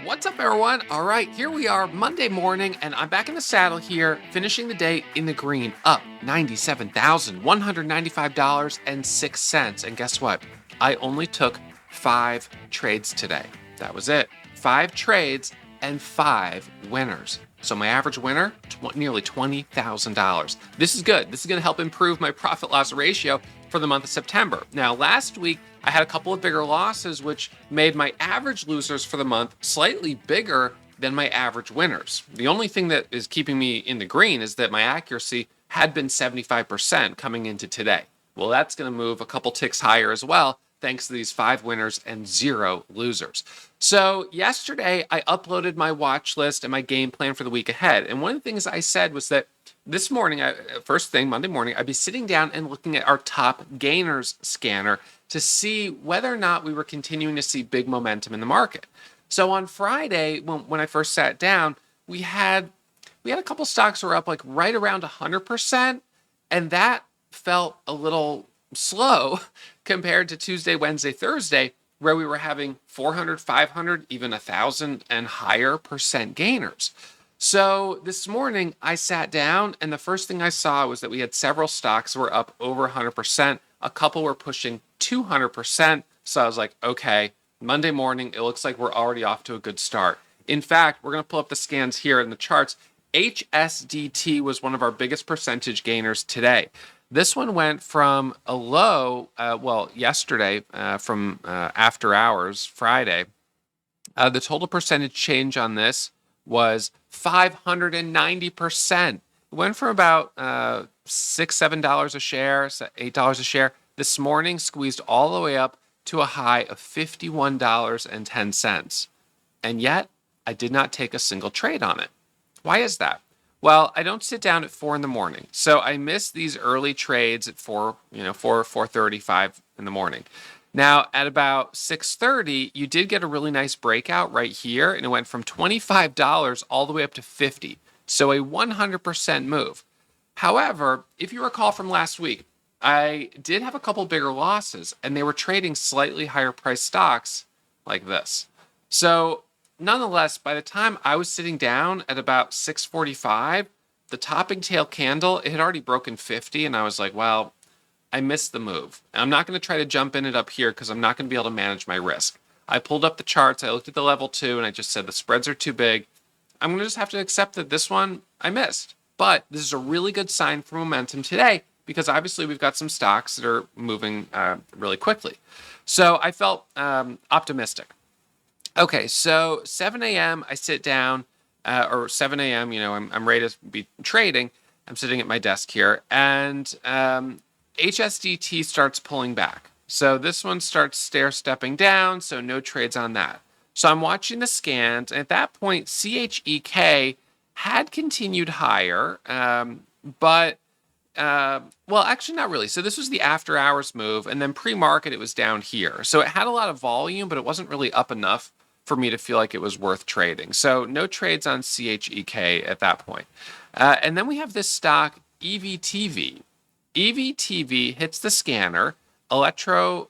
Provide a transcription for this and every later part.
What's up, everyone? All right, here we are, Monday morning, and I'm back in the saddle here, finishing the day in the green, up $97,195.06. And guess what? I only took 5 trades today. That was it. 5 trades and 5 winners. So my average winner, nearly $20,000. This is good. This is going to help improve my profit loss ratio for the month of September. Now, last week, I had a couple of bigger losses, which made my average losers for the month slightly bigger than my average winners. The only thing that is keeping me in the green is that my accuracy had been 75% coming into today. Well, that's going to move a couple ticks higher as well, thanks to these 5 winners and 0 losers. So yesterday, I uploaded my watch list and my game plan for the week ahead. And one of the things I said was that this morning, first thing, Monday morning, I'd be sitting down and looking at our top gainers scanner to see whether or not we were continuing to see big momentum in the market. So on Friday, when I first sat down, we had a couple stocks that were up like right around 100%, and that felt a little slow compared to Tuesday, Wednesday, Thursday, where we were having 400, 500, even 1,000 and higher percent gainers. So this morning I sat down and the first thing I saw was that we had several stocks that were up over 100%. A couple were pushing 200%. So I was like, okay, Monday morning, it looks like we're already off to a good start. In fact, we're going to pull up the scans here in the charts. HSDT was one of our biggest percentage gainers today. This one went from a low, yesterday, from after hours, Friday. The total percentage change on this was 590%. It went from about $6, $7 a share, $8 a share. This morning squeezed all the way up to a high of $51.10. And yet, I did not take a single trade on it. Why is that? Well, I don't sit down at 4 in the morning. So I missed these early trades at 4:35 in the morning. Now, at about 6:30, you did get a really nice breakout right here, and it went from $25 all the way up to $50. So a 100% move. However, if you recall from last week, I did have a couple bigger losses, and they were trading slightly higher price stocks like this. So nonetheless, by the time I was sitting down at about 6:45, the topping tail candle, it had already broken 50, and I was like, well, I missed the move. I'm not going to try to jump in it up here because I'm not going to be able to manage my risk. I pulled up the charts, I looked at the level 2, and I just said the spreads are too big. I'm going to just have to accept that this one I missed. But this is a really good sign for momentum today because obviously we've got some stocks that are moving really quickly. So I felt optimistic. Okay, so 7 a.m. I sit down, or 7 a.m., I'm ready to be trading. I'm sitting at my desk here, and HSDT starts pulling back. So this one starts stair-stepping down, so no trades on that. So I'm watching the scans, and at that point, CHEK had continued higher, actually not really. So this was the after-hours move, and then pre-market it was down here. So it had a lot of volume, but it wasn't really up enough for me to feel like it was worth trading. So no trades on CHEK at that point. And then we have this stock, EVTV. EVTV hits the scanner, Envirotech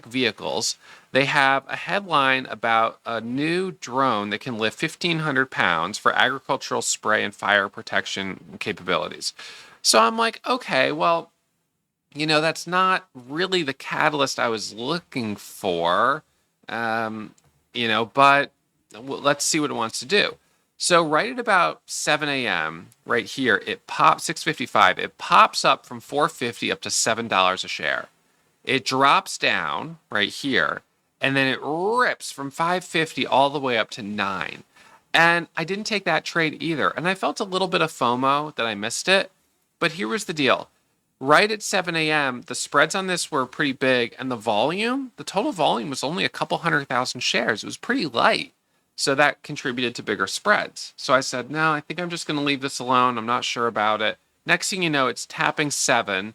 Vehicles. They have a headline about a new drone that can lift 1,500 pounds for agricultural spray and fire protection capabilities. So I'm like, okay, well, that's not really the catalyst I was looking for, but let's see what it wants to do. So right at about 7 a.m., right here, it pops, 6:55, it pops up from $4.50 up to $7 a share. It drops down right here, and then it rips from $5.50 all the way up to $9. And I didn't take that trade either. And I felt a little bit of FOMO that I missed it. But here was the deal. Right at 7 a.m., the spreads on this were pretty big, and the total volume was only a couple 100,000 shares. It was pretty light. So that contributed to bigger spreads. So I said, no, I think I'm just going to leave this alone. I'm not sure about it. Next thing you know, it's tapping 7.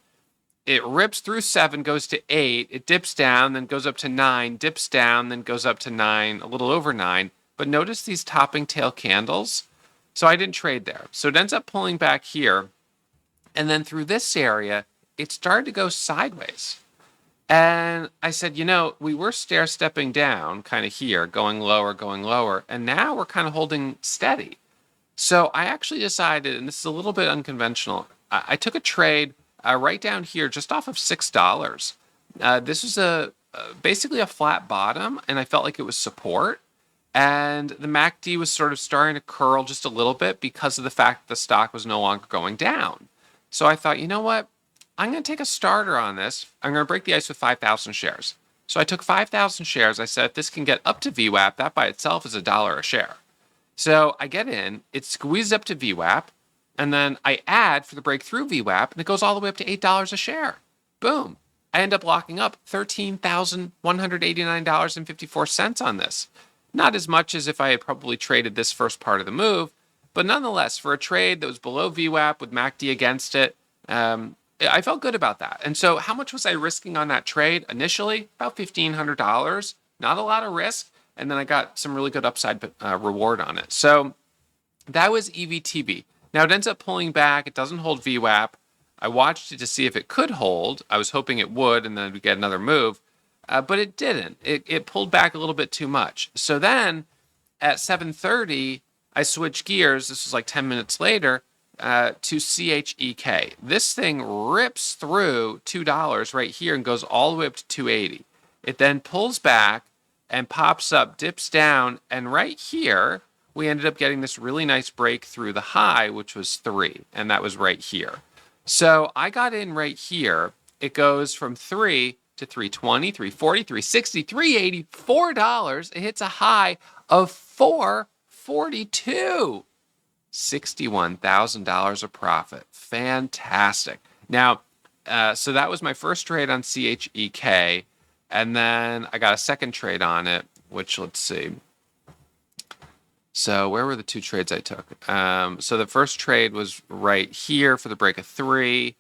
It rips through 7, goes to 8. It dips down, then goes up to 9, dips down, then goes up to 9, a little over 9. But notice these topping tail candles. So I didn't trade there. So it ends up pulling back here. And then through this area, it started to go sideways. And I said, we were stair stepping down kind of here, going lower, and now we're kind of holding steady. So I actually decided, and this is a little bit unconventional, I took a trade right down here just off of $6. This was basically a flat bottom, and I felt like it was support. And the MACD was sort of starting to curl just a little bit because of the fact that the stock was no longer going down. So I thought, you know what? I'm going to take a starter on this. I'm going to break the ice with 5,000 shares. So I took 5,000 shares. I said, if this can get up to VWAP, that by itself is $1 a share. So I get in, it squeezes up to VWAP, and then I add for the breakthrough VWAP, and it goes all the way up to $8 a share. Boom. I end up locking up $13,189.54 on this. Not as much as if I had probably traded this first part of the move, but nonetheless, for a trade that was below VWAP with MACD against it, I felt good about that. And so how much was I risking on that trade initially? About $1,500. Not a lot of risk. And then I got some really good upside reward on it. So that was EVTV. Now it ends up pulling back. It doesn't hold VWAP. I watched it to see if it could hold. I was hoping it would, and then we'd get another move. But it didn't. It pulled back a little bit too much. So then at 7:30, I switched gears. This was like 10 minutes later to CHEK. This thing rips through $2 right here and goes all the way up to 280. It then pulls back and pops up, dips down, and right here, we ended up getting this really nice break through the high, which was 3, and that was right here. So I got in right here. It goes from 3 to 320, 340, 360, 380, $4. It hits a high of 442. $61,000 of profit. Fantastic. Now, so that was my first trade on CHEK. And then I got a second trade on it, which let's see. So where were the two trades I took? So the first trade was right here for the break of 3.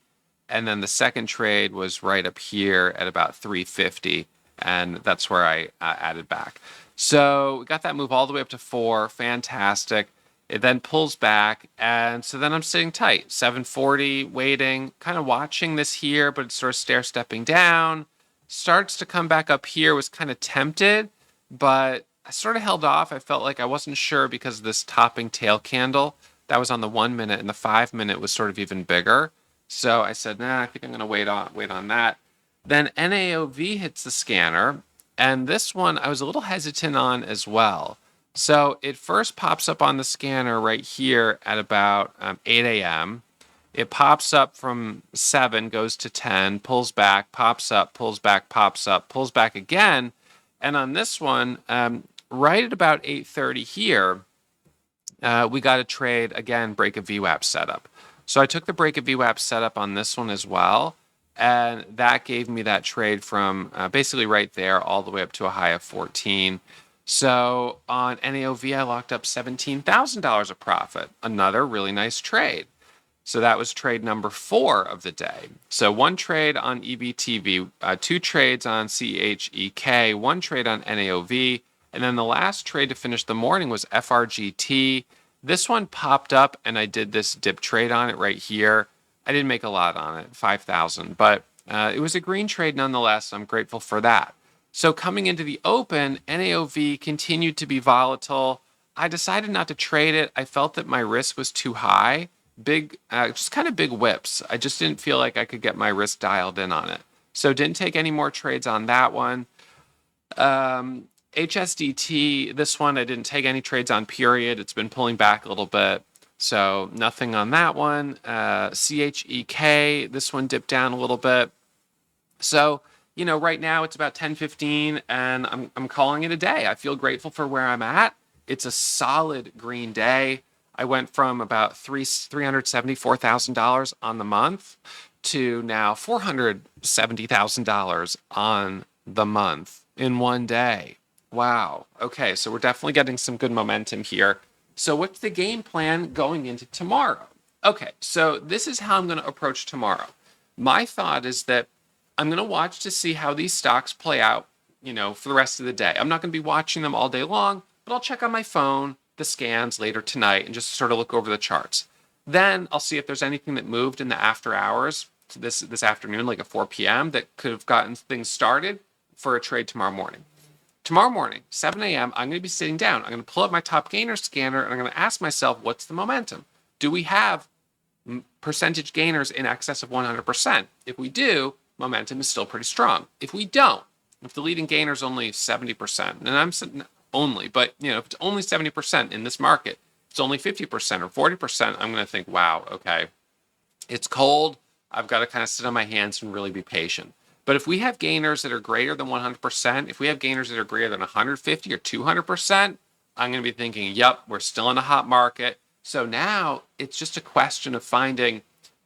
And then the second trade was right up here at about 350. And that's where I added back. So we got that move all the way up to 4. Fantastic. It then pulls back. And so then I'm sitting tight. 740, waiting, kind of watching this here, but it's sort of stair stepping down. Starts to come back up here, was kind of tempted, but I sort of held off. I felt like I wasn't sure because of this topping tail candle. That was on the 1 minute, and the 5 minute was sort of even bigger. So I said, nah, I think I'm going to wait on that. Then NAOV hits the scanner, and this one I was a little hesitant on as well. So it first pops up on the scanner right here at about 8 a.m. It pops up from 7, goes to 10, pulls back, pops up, pulls back, pops up, pulls back again. And on this one, right at about 8:30 here, we got a trade, again, break of VWAP setup. So I took the break of VWAP setup on this one as well. And that gave me that trade from basically right there all the way up to a high of 14. So on NAOV, I locked up $17,000 of profit. Another really nice trade. So that was trade number 4 of the day. So 1 trade on EVTV, 2 trades on CHEK, 1 trade on NAOV, and then the last trade to finish the morning was FRGT. This one popped up, and I did this dip trade on it right here. I didn't make a lot on it, 5,000, but it was a green trade nonetheless. I'm grateful for that. So coming into the open, NAOV continued to be volatile. I decided not to trade it. I felt that my risk was too high. Just kind of big whips. I just didn't feel like I could get my risk dialed in on it. So didn't take any more trades on that one. HSDT, this one I didn't take any trades on, period. It's been pulling back a little bit. So nothing on that one. CHEK, this one dipped down a little bit. So, right now it's about 10:15 and I'm calling it a day. I feel grateful for where I'm at. It's a solid green day. I went from about $374,000 on the month to now $470,000 on the month in one day. Wow. Okay, so we're definitely getting some good momentum here. So what's the game plan going into tomorrow? Okay, so this is how I'm going to approach tomorrow. My thought is that I'm going to watch to see how these stocks play out, for the rest of the day. I'm not going to be watching them all day long, but I'll check on my phone, the scans later tonight, and just sort of look over the charts. Then I'll see if there's anything that moved in the after hours. this afternoon, like at 4 p.m., that could have gotten things started for a trade tomorrow morning. Tomorrow morning, 7 a.m., I'm going to be sitting down. I'm going to pull up my top gainer scanner and I'm going to ask myself, what's the momentum? Do we have percentage gainers in excess of 100%? If we do, momentum is still pretty strong. If we don't, if the leading gainer is only 70%, and I'm only, but if it's only 70% in this market, it's only 50% or 40%, I'm going to think, wow, okay, it's cold. I've got to kind of sit on my hands and really be patient. But if we have gainers that are greater than 100%, if we have gainers that are greater than 150 or 200%, I'm going to be thinking, yep, we're still in a hot market. So now it's just a question of finding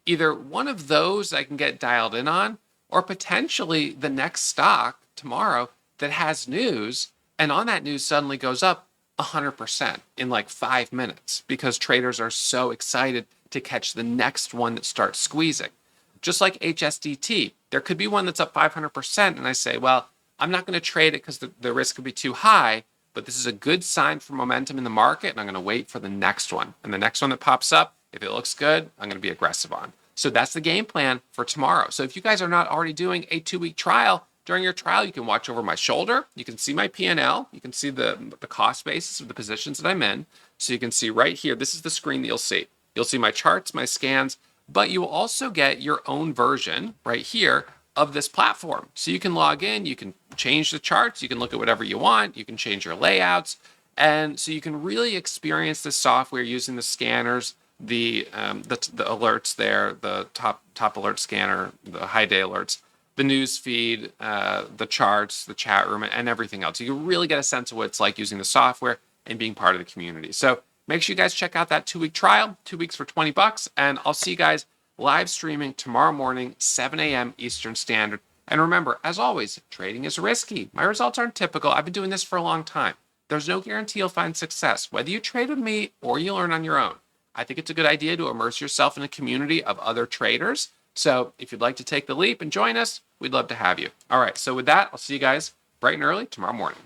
either one of those I can get dialed in on, or potentially the next stock tomorrow that has news, and on that news suddenly goes up 100% in like 5 minutes because traders are so excited to catch the next one that starts squeezing. Just like HSDT, there could be one that's up 500%, and I say, well, I'm not going to trade it because the risk could be too high, but this is a good sign for momentum in the market, and I'm going to wait for the next one. And the next one that pops up, if it looks good, I'm going to be aggressive on. So that's the game plan for tomorrow. So if you guys are not already doing a 2-week trial, during your trial, you can watch over my shoulder. You can see my P&L. You can see the cost basis of the positions that I'm in. So you can see right here, this is the screen that you'll see. You'll see my charts, my scans, but you will also get your own version right here of this platform. So you can log in, you can change the charts, you can look at whatever you want, you can change your layouts. And so you can really experience the software using the scanners, the alerts there, the top alert scanner, the high day alerts, the news feed, the charts, the chat room, and everything else. You can really get a sense of what it's like using the software and being part of the community. So make sure you guys check out that 2-week trial, 2 weeks for $20, and I'll see you guys live streaming tomorrow morning, 7 a.m. Eastern Standard. And remember, as always, trading is risky. My results aren't typical. I've been doing this for a long time. There's no guarantee you'll find success, whether you trade with me or you learn on your own. I think it's a good idea to immerse yourself in a community of other traders. So if you'd like to take the leap and join us, we'd love to have you. All right, so with that, I'll see you guys bright and early tomorrow morning.